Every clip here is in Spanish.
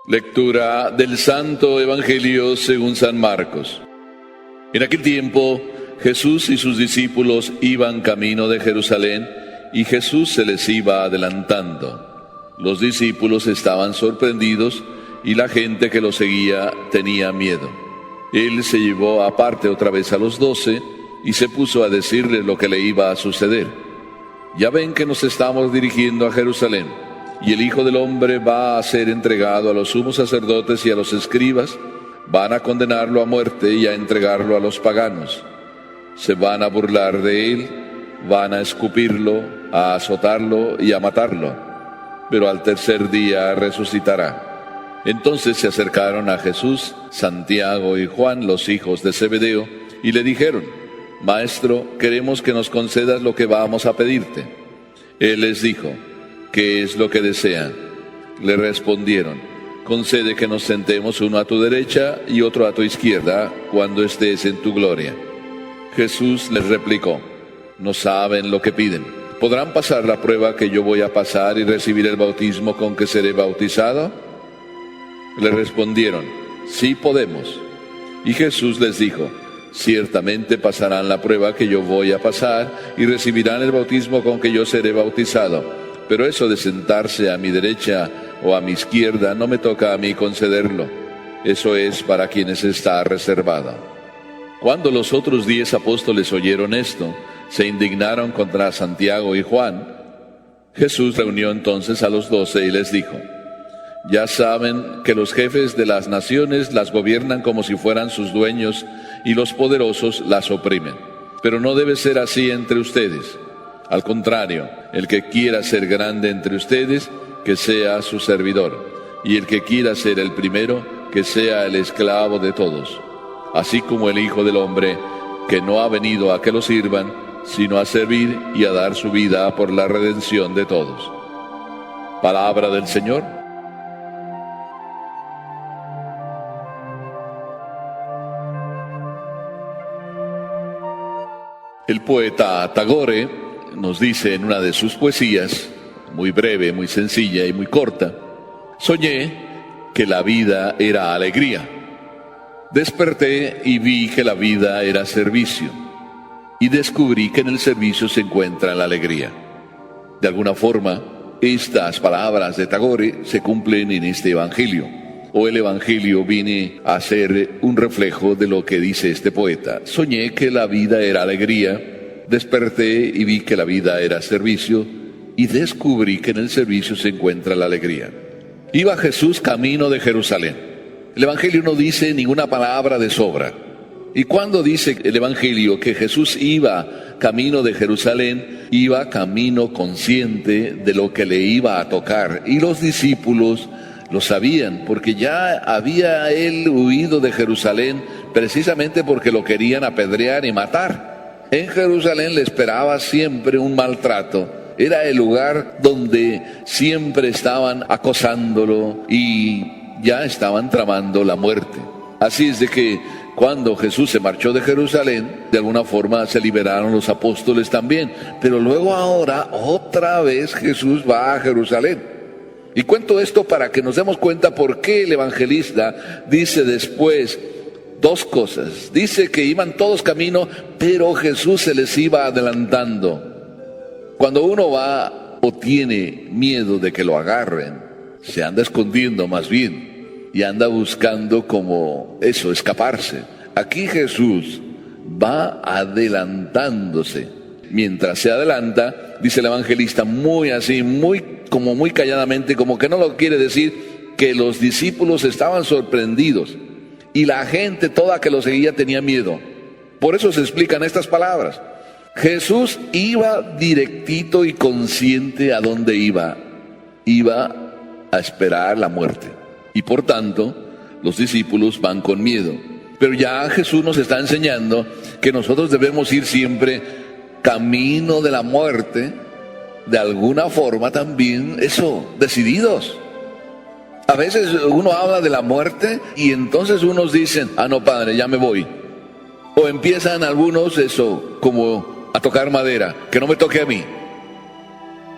Lectura del Santo Evangelio según San Marcos. En aquel tiempo, Jesús y sus discípulos iban camino de Jerusalén, y Jesús se les iba adelantando. Los discípulos estaban sorprendidos, y la gente que lo seguía tenía miedo. Él se llevó aparte otra vez a los 12, y se puso a decirles lo que le iba a suceder. Ya ven que nos estamos dirigiendo a Jerusalén, y el Hijo del Hombre va a ser entregado a los sumos sacerdotes y a los escribas. Van a condenarlo a muerte y a entregarlo a los paganos. Se van a burlar de él, van a escupirlo, a azotarlo y a matarlo, pero al tercer día resucitará. Entonces se acercaron a Jesús, Santiago y Juan, los hijos de Zebedeo, y le dijeron: Maestro, queremos que nos concedas lo que vamos a pedirte. Él les dijo: ¿Qué es lo que desean? Le respondieron: Concede que nos sentemos uno a tu derecha y otro a tu izquierda cuando estés en tu gloria. Jesús les replicó: No saben lo que piden. ¿Podrán pasar la prueba que yo voy a pasar y recibir el bautismo con que seré bautizado? Le respondieron: Sí podemos. Y Jesús les dijo: Ciertamente pasarán la prueba que yo voy a pasar y recibirán el bautismo con que yo seré bautizado. Pero eso de sentarse a mi derecha o a mi izquierda no me toca a mí concederlo. Eso es para quienes está reservado. Cuando los otros 10 apóstoles oyeron esto, se indignaron contra Santiago y Juan. Jesús reunió entonces a los 12 y les dijo: Ya saben que los jefes de las naciones las gobiernan como si fueran sus dueños, y los poderosos las oprimen. Pero no debe ser así entre ustedes. Al contrario, el que quiera ser grande entre ustedes, que sea su servidor, y el que quiera ser el primero, que sea el esclavo de todos. Así como el Hijo del Hombre, que no ha venido a que lo sirvan, sino a servir y a dar su vida por la redención de todos. Palabra del Señor. El poeta Tagore nos dice en una de sus poesías, muy breve, muy sencilla y muy corta: Soñé que la vida era alegría. Desperté y vi que la vida era servicio. Y descubrí que en el servicio se encuentra la alegría. De alguna forma, estas palabras de Tagore se cumplen en este Evangelio. O el Evangelio viene a ser un reflejo de lo que dice este poeta. Soñé que la vida era alegría. Desperté y vi que la vida era servicio, y descubrí que en el servicio se encuentra la alegría. Iba Jesús camino de Jerusalén. El Evangelio no dice ninguna palabra de sobra. Y cuando dice el Evangelio que Jesús iba camino de Jerusalén, iba camino consciente de lo que le iba a tocar. Y los discípulos lo sabían, porque ya había él huido de Jerusalén precisamente porque lo querían apedrear y matar. En Jerusalén le esperaba siempre un maltrato. Era el lugar donde siempre estaban acosándolo y ya estaban tramando la muerte. Así es de que cuando Jesús se marchó de Jerusalén, de alguna forma se liberaron los apóstoles también. Pero luego ahora otra vez Jesús va a Jerusalén. Y cuento esto para que nos demos cuenta por qué el evangelista dice después dos cosas. Dice que iban todos camino, pero Jesús se les iba adelantando. Cuando uno va o tiene miedo de que lo agarren, se anda escondiendo más bien y anda buscando como eso, escaparse. Aquí Jesús va adelantándose. Mientras se adelanta, dice el evangelista muy así, muy calladamente, como que no lo quiere decir, que los discípulos estaban sorprendidos. Y la gente toda que lo seguía tenía miedo. Por eso se explican estas palabras. Jesús iba directito y consciente a dónde iba. Iba a esperar la muerte. Y por tanto, los discípulos van con miedo. Pero ya Jesús nos está enseñando que nosotros debemos ir siempre camino de la muerte, de alguna forma también, decididos. A veces uno habla de la muerte y entonces unos dicen: no, padre, ya me voy. O empiezan algunos como a tocar madera, que no me toque a mí.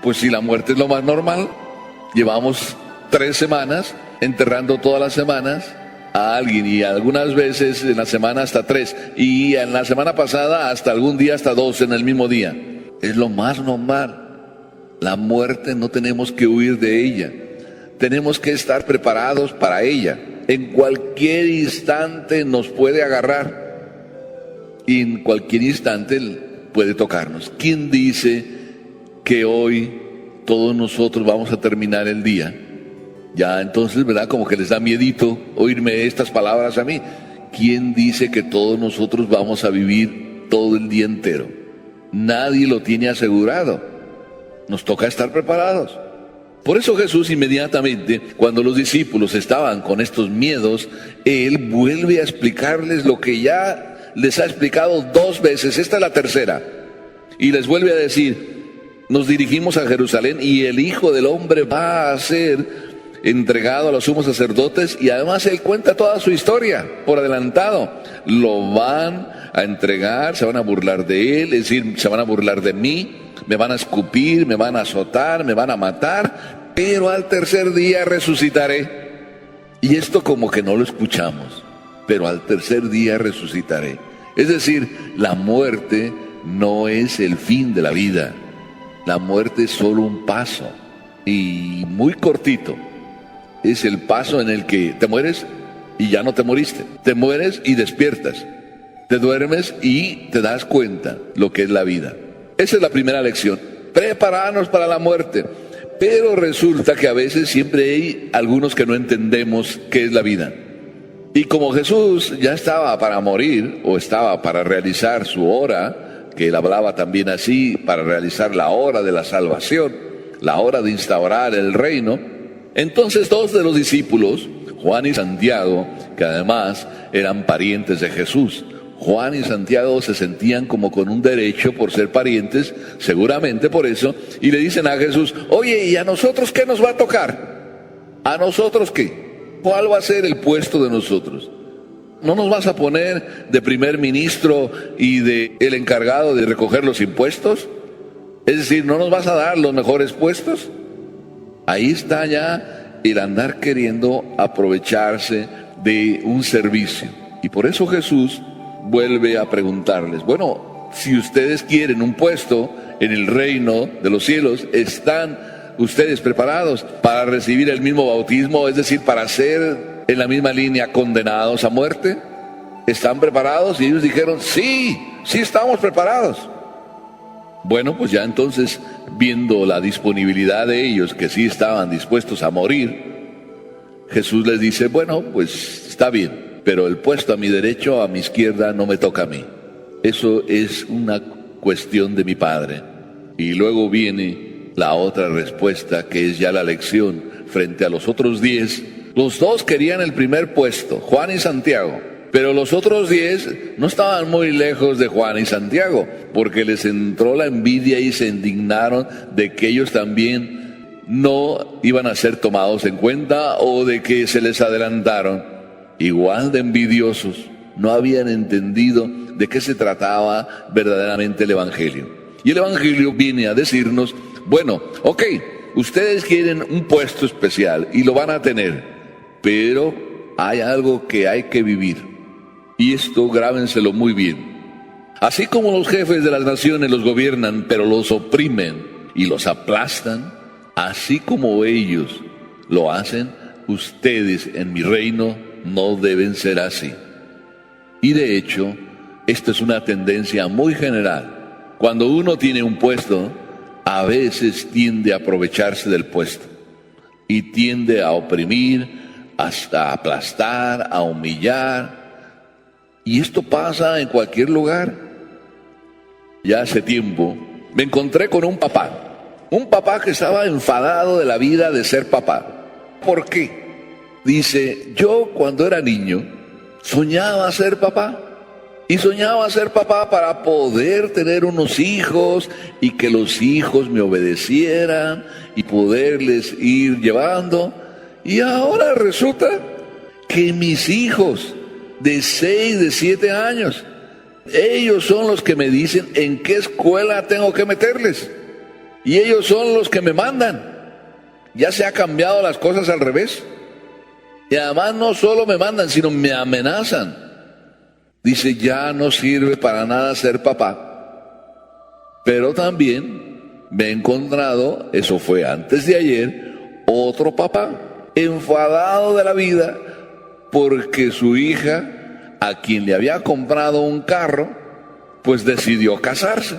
Pues si la muerte es lo más normal, llevamos 3 semanas, enterrando todas las semanas a alguien, y algunas veces en la semana hasta 3, y en la semana pasada hasta algún día hasta 2 en el mismo día. Es lo más normal. La muerte no tenemos que huir de ella, tenemos que estar preparados para ella. En cualquier instante nos puede agarrar y en cualquier instante puede tocarnos. ¿Quién dice que hoy todos nosotros vamos a terminar el día? Ya entonces, ¿verdad? Como que les da miedito oírme estas palabras a mí. ¿Quién dice que todos nosotros vamos a vivir todo el día entero? Nadie lo tiene asegurado. Nos toca estar preparados. Por eso Jesús inmediatamente, cuando los discípulos estaban con estos miedos, Él vuelve a explicarles lo que ya les ha explicado 2 veces. Esta es la tercera. Y les vuelve a decir: nos dirigimos a Jerusalén y el Hijo del Hombre va a ser entregado a los sumos sacerdotes, y además Él cuenta toda su historia por adelantado. Lo van a entregar, se van a burlar de Él, es decir, se van a burlar de mí, me van a escupir, me van a azotar, me van a matar, pero al tercer día resucitaré. Y esto como que no lo escuchamos, pero al tercer día resucitaré. Es decir, la muerte no es el fin de la vida. La muerte es solo un paso, y muy cortito. Es el paso en el que te mueres y ya no te moriste. Te mueres y despiertas. Te duermes y te das cuenta lo que es la vida. Esa es la primera lección. Prepararnos para la muerte. Pero resulta que a veces siempre hay algunos que no entendemos qué es la vida. Y como Jesús ya estaba para morir, o estaba para realizar su hora, que él hablaba también así, para realizar la hora de la salvación, la hora de instaurar el reino, entonces 2 de los discípulos, Juan y Santiago, que además eran parientes de Jesús, Juan y Santiago se sentían como con un derecho por ser parientes, seguramente por eso, y le dicen a Jesús: oye, ¿y a nosotros qué nos va a tocar? ¿A nosotros qué? ¿Cuál va a ser el puesto de nosotros? ¿No nos vas a poner de primer ministro y de el encargado de recoger los impuestos? Es decir, ¿no nos vas a dar los mejores puestos? Ahí está ya el andar queriendo aprovecharse de un servicio. Y por eso Jesús vuelve a preguntarles: bueno, si ustedes quieren un puesto en el reino de los cielos, ¿están ustedes preparados para recibir el mismo bautismo? Es decir, para ser en la misma línea condenados a muerte. ¿Están preparados? Y ellos dijeron: sí, sí estamos preparados. Bueno, pues ya entonces, viendo la disponibilidad de ellos, que sí estaban dispuestos a morir, Jesús les dice: bueno, pues está bien, pero el puesto a mi derecho, a mi izquierda, no me toca a mí. Eso es una cuestión de mi Padre. Y luego viene la otra respuesta, que es ya la lección frente a los otros 10. Los 2 querían el primer puesto, Juan y Santiago, pero los otros 10 no estaban muy lejos de Juan y Santiago, porque les entró la envidia y se indignaron de que ellos también no iban a ser tomados en cuenta, o de que se les adelantaron. Igual de envidiosos, no habían entendido de qué se trataba verdaderamente el Evangelio. Y el Evangelio viene a decirnos: bueno, ok, ustedes quieren un puesto especial y lo van a tener, pero hay algo que hay que vivir. Y esto grábenselo muy bien. Así como los jefes de las naciones los gobiernan, pero los oprimen y los aplastan, así como ellos lo hacen, ustedes en mi reino no deben ser así. Y de hecho, esta es una tendencia muy general. Cuando uno tiene un puesto, a veces tiende a aprovecharse del puesto y tiende a oprimir, hasta a aplastar, a humillar. Y esto pasa en cualquier lugar. Ya hace tiempo me encontré con un papá que estaba enfadado de la vida de ser papá. ¿Por qué? Dice: yo cuando era niño soñaba ser papá, y soñaba ser papá para poder tener unos hijos y que los hijos me obedecieran y poderles ir llevando. Y ahora resulta que mis hijos de 6, de 7 años, ellos son los que me dicen en qué escuela tengo que meterles, y ellos son los que me mandan. Ya se ha cambiado las cosas al revés. Y además no solo me mandan, sino me amenazan. Dice, ya no sirve para nada ser papá. Pero también me he encontrado, eso fue antes de ayer, otro papá enfadado de la vida porque su hija, a quien le había comprado un carro, pues decidió casarse.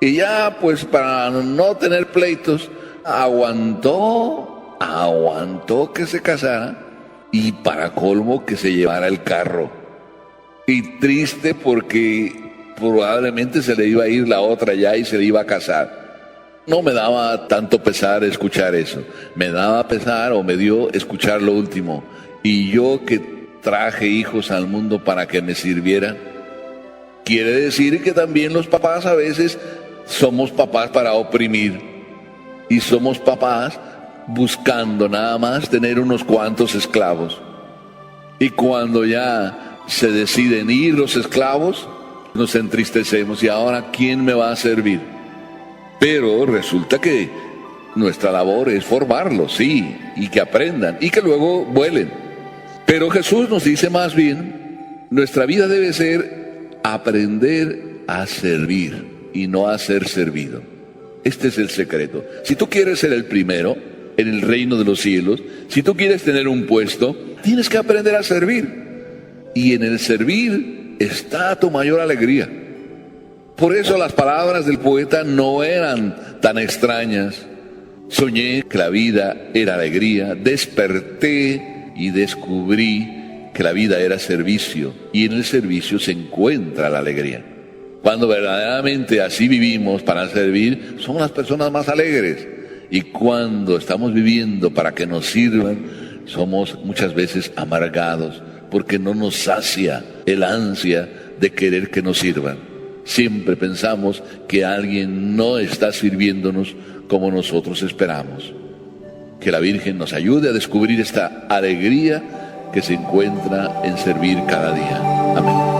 Y ya pues para no tener pleitos, aguantó que se casara y para colmo que se llevara el carro. Y triste porque probablemente se le iba a ir la otra ya y se le iba a casar. No me daba tanto pesar escuchar eso. Me daba pesar o me dio escuchar lo último. Y yo que traje hijos al mundo para que me sirvieran, quiere decir que también los papás a veces somos papás para oprimir. Y somos papás buscando nada más tener unos cuantos esclavos. Y cuando ya se deciden ir los esclavos, nos entristecemos. ¿Y ahora quién me va a servir? Pero resulta que nuestra labor es formarlos, sí, y que aprendan, y que luego vuelen. Pero Jesús nos dice más bien, nuestra vida debe ser aprender a servir y no a ser servido. Este es el secreto. Si tú quieres ser el primero en el reino de los cielos, si tú quieres tener un puesto, tienes que aprender a servir. Y en el servir está tu mayor alegría. Por eso las palabras del poeta no eran tan extrañas. Soñé que la vida era alegría, desperté y descubrí que la vida era servicio, y en el servicio se encuentra la alegría. Cuando verdaderamente así vivimos para servir, somos las personas más alegres. Y cuando estamos viviendo para que nos sirvan, somos muchas veces amargados, porque no nos sacia el ansia de querer que nos sirvan. Siempre pensamos que alguien no está sirviéndonos como nosotros esperamos. Que la Virgen nos ayude a descubrir esta alegría que se encuentra en servir cada día. Amén.